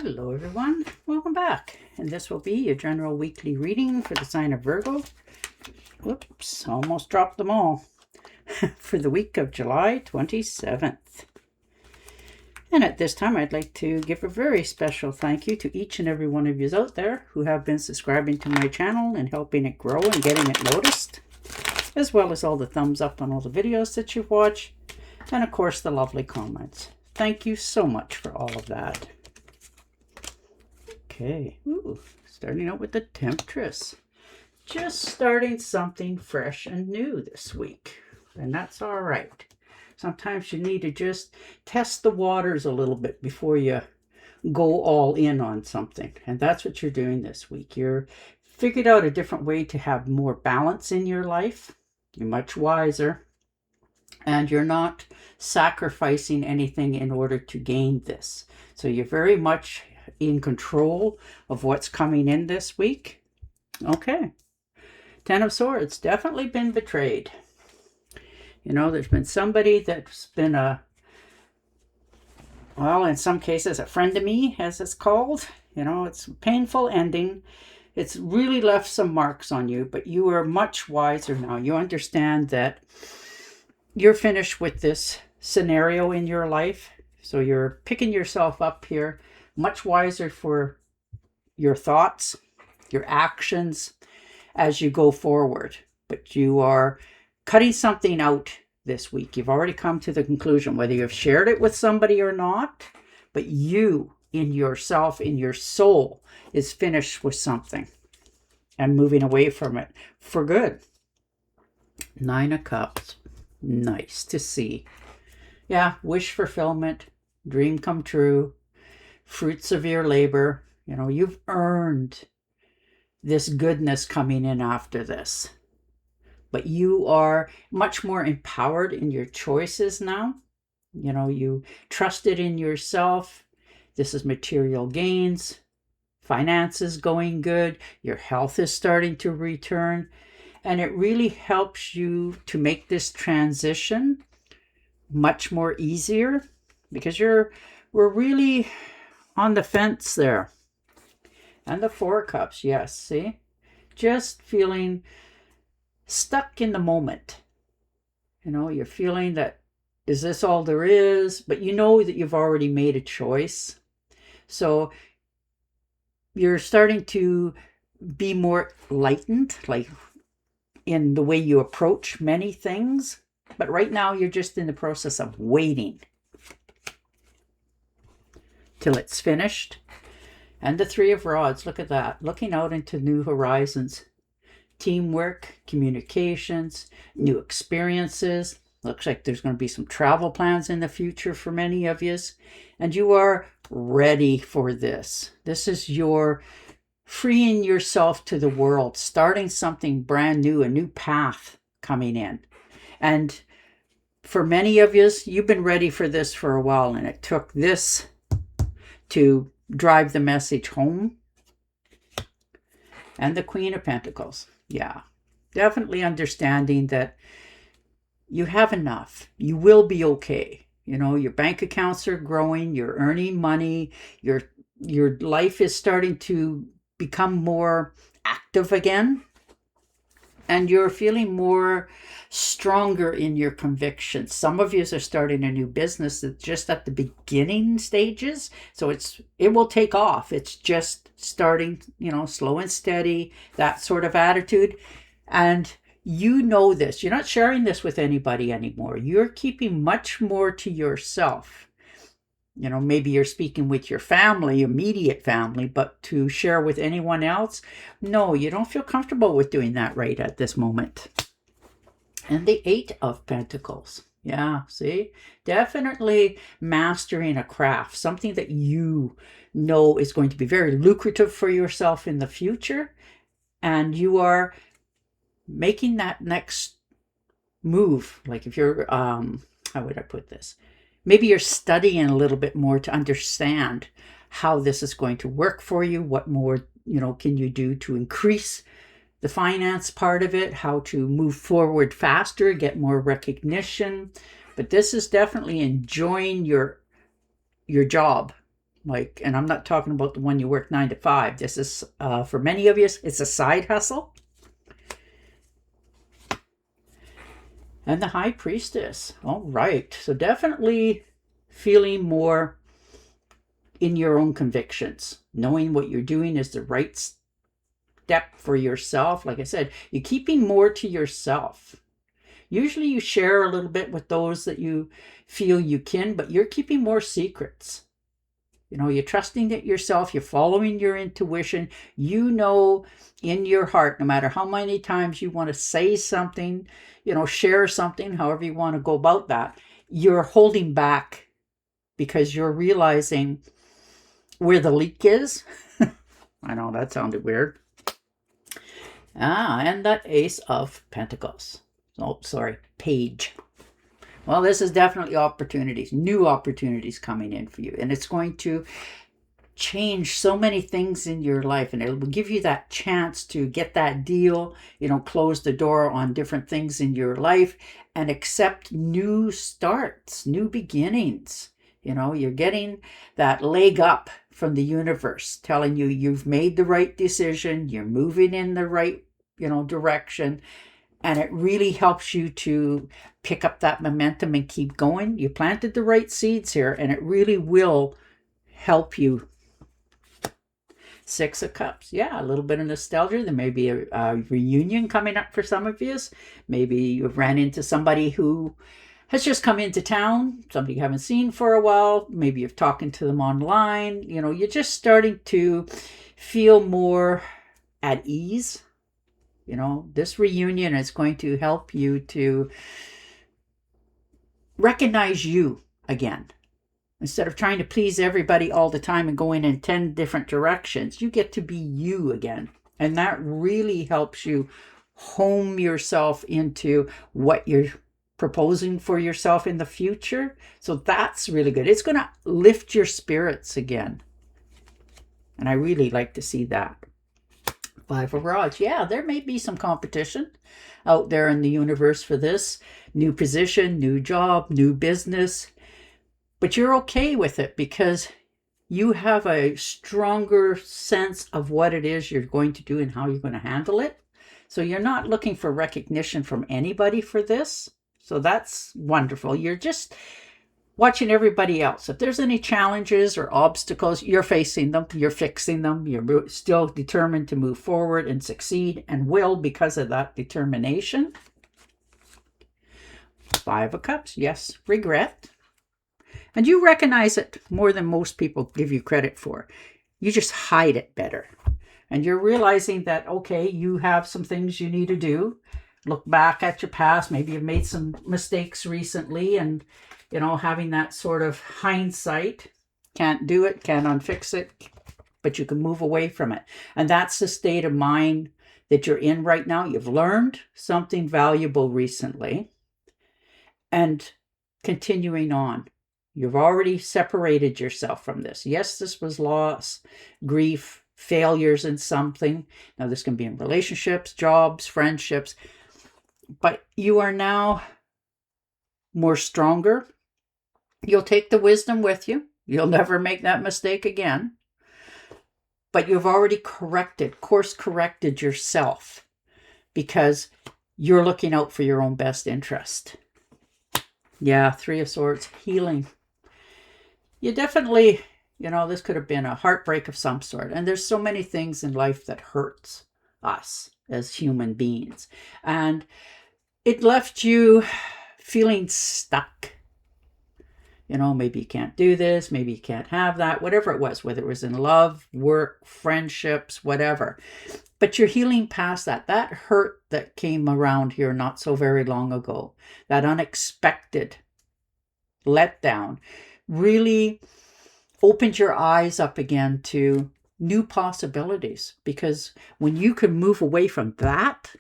Hello everyone, welcome back. And this will be your general weekly reading for the sign of Virgo. Whoops, almost dropped them all. For the week of July 27th. And at this time, I'd like to give a very special thank you to each and every one of you out there who have been subscribing to my channel and helping it grow and getting it noticed, as well as all the thumbs up on all the videos that you've watched, and of course the lovely comments. Thank you so much for all of that. Okay, starting out with the Temptress. Just starting something fresh and new this week, and that's all right. Sometimes you need to just test the waters a little bit before you go all in on something, and that's what you're doing this week. You're figured out a different way to have more balance in your life. You're much wiser, and you're not sacrificing anything in order to gain this. So you're very much in control of what's coming in this week. Okay. Ten of Swords, definitely been betrayed. You know, there's been somebody that's been well, in some cases, a friend of me, as it's called. You know, it's a painful ending. It's really left some marks on you, but you are much wiser now. You understand that you're finished with this scenario in your life. So you're picking yourself up here, much wiser for your thoughts, your actions as you go forward. But you are cutting something out this week. You've already come to the conclusion, whether you've shared it with somebody or not, but you in yourself, in your soul, is finished with something and moving away from it for good. Nine of Cups. Nice to see. Yeah, wish fulfillment, dream come true, fruits of your labor. You know, you've earned this goodness coming in after this. But you are much more empowered in your choices now. You know, you trusted in yourself. This is material gains. Finances going good. Your health is starting to return. And it really helps you to make this transition much more easier, because we're really on the fence there. And the Four of Cups, yes, see? Just feeling stuck in the moment. You know, you're feeling that, is this all there is? But you know that you've already made a choice. So you're starting to be more lightened, like in the way you approach many things. But right now you're just in the process of waiting till it's finished. And the Three of Rods, look at that. Looking out into new horizons. Teamwork, communications, new experiences. Looks like there's going to be some travel plans in the future for many of you. And you are ready for this. This is your freeing yourself to the world, starting something brand new, a new path coming in. And for many of you, you've been ready for this for a while, and it took this to drive the message home. And the Queen of Pentacles. Yeah, definitely understanding that you have enough. You will be okay. You know, your bank accounts are growing. You're earning money. Your life is starting to become more active again. And you're feeling more stronger in your convictions. Some of you are starting a new business that's just at the beginning stages. So it will take off. It's just starting, you know, slow and steady, that sort of attitude. And you know this. You're not sharing this with anybody anymore. You're keeping much more to yourself. You know, maybe you're speaking with your family, immediate family, but to share with anyone else, no, you don't feel comfortable with doing that right at this moment. And the Eight of Pentacles. Yeah, see? Definitely mastering a craft, something that you know is going to be very lucrative for yourself in the future. And you are making that next move. Like if you're, how would I put this? Maybe you're studying a little bit more to understand how this is going to work for you. What more, you know, can you do to increase the finance part of it, how to move forward faster, get more recognition. But this is definitely enjoying your job, Like, and I'm not talking about the one you work 9 to 5. This is, for many of you, it's a side hustle. And the High Priestess. All right. So definitely feeling more in your own convictions, knowing what you're doing is the right step for yourself. Like I said, you're keeping more to yourself. Usually you share a little bit with those that you feel you can, but you're keeping more secrets. You know, you're trusting it yourself. You're following your intuition. You know in your heart, no matter how many times you want to say something, you know, share something, however you want to go about that, you're holding back because you're realizing where the leak is. I know that sounded weird. And that Ace of Pentacles. Oh, sorry, Page. Well, this is definitely opportunities, new opportunities coming in for you. And it's going to change so many things in your life. And it will give you that chance to get that deal, you know, close the door on different things in your life and accept new starts, new beginnings. You know, you're getting that leg up from the universe telling you you've made the right decision, you're moving in the right, you know, direction. And it really helps you to pick up that momentum and keep going. You planted the right seeds here, and it really will help you. 6 of Cups. Yeah, a little bit of nostalgia. There may be a reunion coming up for some of you. Maybe you've ran into somebody who has just come into town, somebody you haven't seen for a while. Maybe you're talking to them online. You know, you're just starting to feel more at ease. You know, this reunion is going to help you to recognize you again. Instead of trying to please everybody all the time and going in 10 different directions, you get to be you again. And that really helps you home yourself into what you're proposing for yourself in the future. So that's really good. It's going to lift your spirits again. And I really like to see that. 5 of Rods. Yeah, there may be some competition out there in the universe for this. New position, new job, new business. But you're okay with it because you have a stronger sense of what it is you're going to do and how you're going to handle it. So you're not looking for recognition from anybody for this. So that's wonderful. You're just watching everybody else. If there's any challenges or obstacles, you're facing them, you're fixing them, you're still determined to move forward and succeed and will because of that determination. 5 of Cups, yes, regret. And you recognize it more than most people give you credit for. You just hide it better. And you're realizing that, okay, you have some things you need to do. Look back at your past. Maybe you've made some mistakes recently and, you know, having that sort of hindsight. Can't do it, can't unfix it, but you can move away from it. And that's the state of mind that you're in right now. You've learned something valuable recently and continuing on. You've already separated yourself from this. Yes, this was loss, grief, failures in something. Now, this can be in relationships, jobs, friendships. But you are now more stronger. You'll take the wisdom with you. You'll never make that mistake again. But you've already course corrected yourself because you're looking out for your own best interest. Yeah, 3 of Swords, healing. You definitely, you know, this could have been a heartbreak of some sort. And there's so many things in life that hurts us as human beings. And it left you feeling stuck. You know, maybe you can't do this, maybe you can't have that, whatever it was, whether it was in love, work, friendships, whatever. But you're healing past that. That hurt that came around here not so very long ago, that unexpected letdown, really opened your eyes up again to new possibilities. Because when you can move away from that,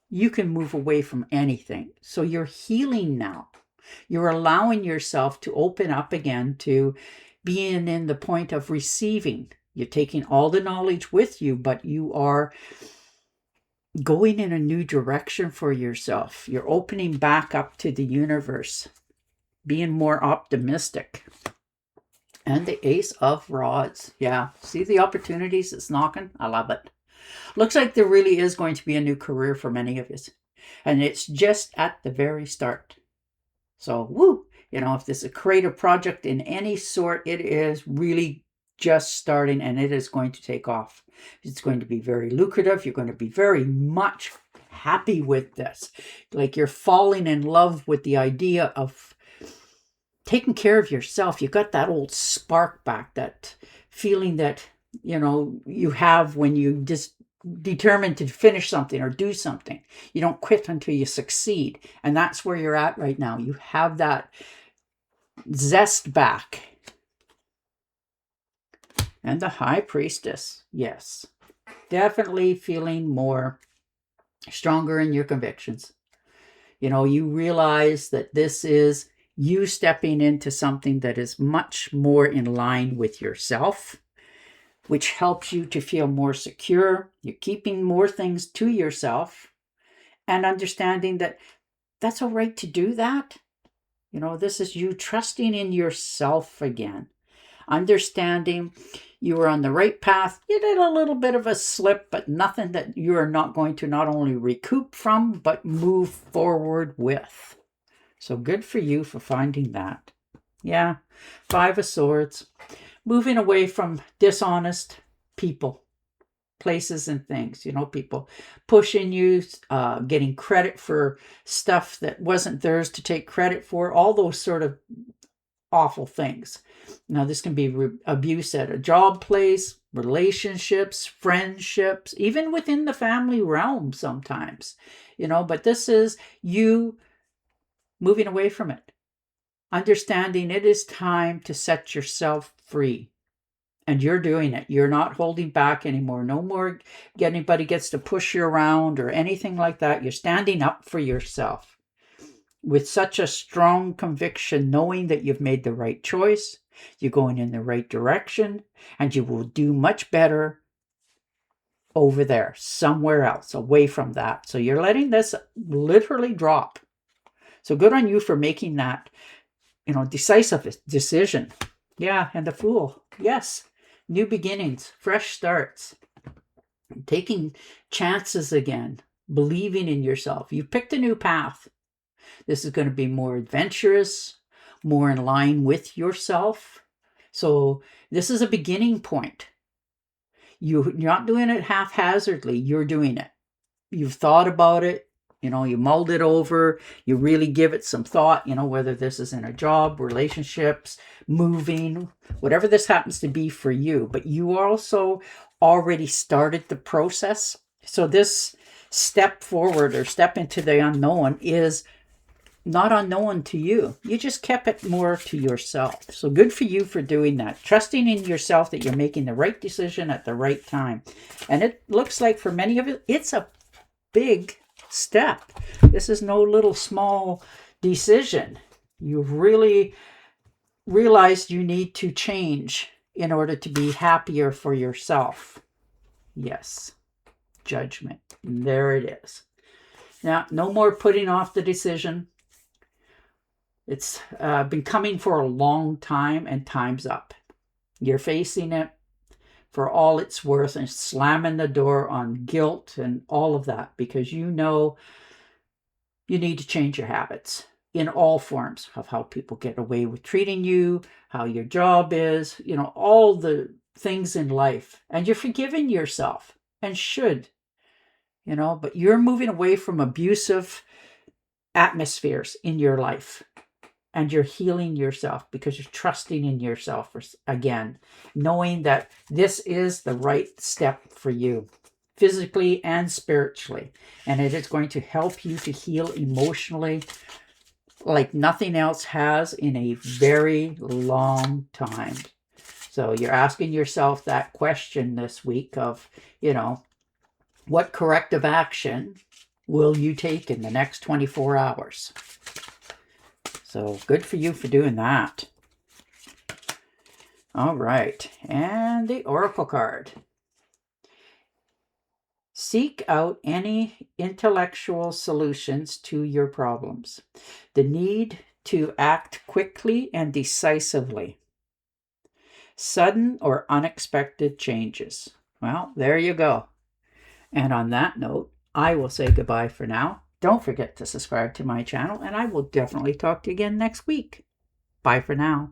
you can move away from anything. So you're healing now. You're allowing yourself to open up again to being in the point of receiving. You're taking all the knowledge with you, but you are going in a new direction for yourself. You're opening back up to the universe, being more optimistic. And the Ace of Rods. Yeah, see the opportunities it's knocking? I love it. Looks like there really is going to be a new career for many of you. And it's just at the very start. So, woo! If this is a creative project in any sort, it is really just starting and it is going to take off. It's going to be very lucrative. You're going to be very much happy with this. Like you're falling in love with the idea of taking care of yourself. You got that old spark back, that feeling that, you have when you just determined to finish something or do something. You don't quit until you succeed. And that's where you're at right now. You have that zest back. And the High Priestess. Yes. Definitely feeling more stronger in your convictions. You realize that this is you stepping into something that is much more in line with yourself, which helps you to feel more secure. You're keeping more things to yourself and understanding that that's all right to do that. This is you trusting in yourself again, understanding you were on the right path. You did a little bit of a slip, but nothing that you are not going to not only recoup from, but move forward with. So good for you for finding that. Yeah, Five of Swords. Moving away from dishonest people, places and things. People pushing you, getting credit for stuff that wasn't theirs to take credit for. All those sort of awful things. Now, this can be abuse at a job place, relationships, friendships, even within the family realm sometimes. But this is you moving away from it, understanding it is time to set yourself free. And you're doing it. You're not holding back anymore. No more anybody gets to push you around or anything like that. You're standing up for yourself with such a strong conviction, knowing that you've made the right choice, you're going in the right direction, and you will do much better over there, somewhere else, away from that. So you're letting this literally drop. So good on you for making that, decisive decision. Yeah, and the Fool. Yes, new beginnings, fresh starts, taking chances again, believing in yourself. You've picked a new path. This is going to be more adventurous, more in line with yourself. So this is a beginning point. You're not doing it haphazardly. You're doing it. You've thought about it. You mulled it over. You really give it some thought, whether this is in a job, relationships, moving, whatever this happens to be for you. But you also already started the process. So this step forward or step into the unknown is not unknown to you. You just kept it more to yourself. So good for you for doing that. Trusting in yourself that you're making the right decision at the right time. And it looks like for many of you, it's a big step. This is no little small decision. You've really realized you need to change in order to be happier for yourself. Yes. Judgment. There it is. Now, no more putting off the decision. It's been coming for a long time, and time's up. You're facing it for all it's worth and slamming the door on guilt and all of that, because you know you need to change your habits in all forms of how people get away with treating you, how your job is, all the things in life. And you're forgiving yourself and should, but you're moving away from abusive atmospheres in your life. And you're healing yourself because you're trusting in yourself again, knowing that this is the right step for you, physically and spiritually. And it is going to help you to heal emotionally like nothing else has in a very long time. So you're asking yourself that question this week of, what corrective action will you take in the next 24 hours? So good for you for doing that. All right. And the Oracle card. Seek out any intellectual solutions to your problems. The need to act quickly and decisively. Sudden or unexpected changes. Well, there you go. And on that note, I will say goodbye for now. Don't forget to subscribe to my channel, and I will definitely talk to you again next week. Bye for now.